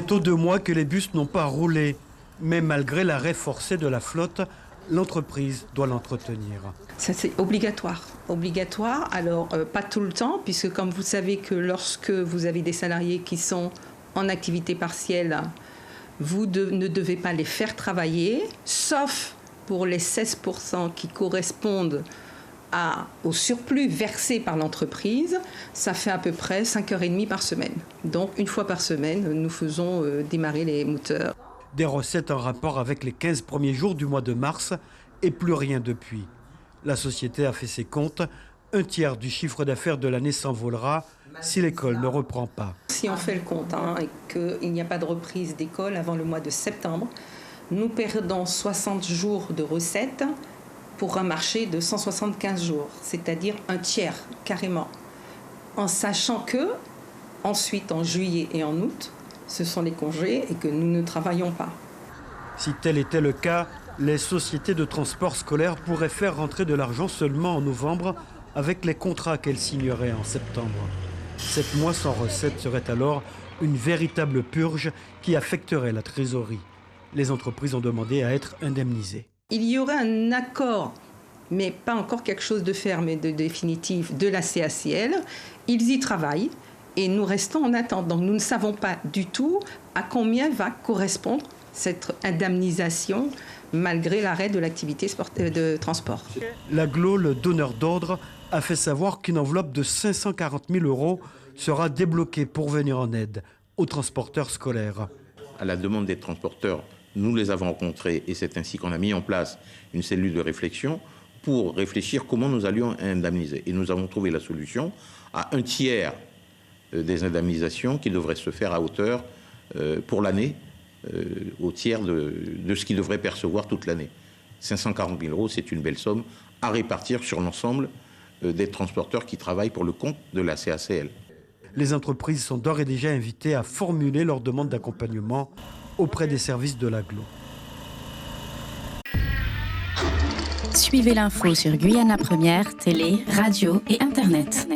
Bientôt 2 mois que les bus n'ont pas roulé. Mais malgré l'arrêt forcé de la flotte, l'entreprise doit l'entretenir. Ça, c'est obligatoire. Obligatoire, alors pas tout le temps, puisque comme vous savez que lorsque vous avez des salariés qui sont en activité partielle, vous ne devez pas les faire travailler, sauf pour les 16% qui correspondent au surplus versé par l'entreprise. Ça fait à peu près 5h30 par semaine. Donc une fois par semaine, nous faisons démarrer les moteurs. Des recettes en rapport avec les 15 premiers jours du mois de mars et plus rien depuis. La société a fait ses comptes. 1/3 du chiffre d'affaires de l'année s'envolera si l'école ne reprend pas. Si on fait le compte et qu'il n'y a pas de reprise d'école avant le mois de septembre, nous perdons 60 jours de recettes pour un marché de 175 jours, c'est-à-dire 1/3 carrément. En sachant que, ensuite en juillet et en août, ce sont les congés et que nous ne travaillons pas. Si tel était le cas, les sociétés de transport scolaire pourraient faire rentrer de l'argent seulement en novembre avec les contrats qu'elles signeraient en septembre. 7 mois sans recette serait alors une véritable purge qui affecterait la trésorerie. Les entreprises ont demandé à être indemnisées. Il y aurait un accord, mais pas encore quelque chose de ferme et de définitif de la CACL. Ils y travaillent. Et nous restons en attente. Donc nous ne savons pas du tout à combien va correspondre cette indemnisation malgré l'arrêt de l'activité de transport. L'agglo, le donneur d'ordre, a fait savoir qu'une enveloppe de 540 000 € sera débloquée pour venir en aide aux transporteurs scolaires. À la demande des transporteurs, nous les avons rencontrés et c'est ainsi qu'on a mis en place une cellule de réflexion pour réfléchir comment nous allions indemniser. Et nous avons trouvé la solution à 1/3 des indemnisations qui devraient se faire à hauteur pour l'année, au tiers de ce qu'ils devraient percevoir toute l'année. 540 000 €, c'est une belle somme à répartir sur l'ensemble des transporteurs qui travaillent pour le compte de la CACL. Les entreprises sont d'ores et déjà invitées à formuler leur demande d'accompagnement auprès des services de l'agglo. Suivez l'info sur Guyana Première, télé, radio et Internet.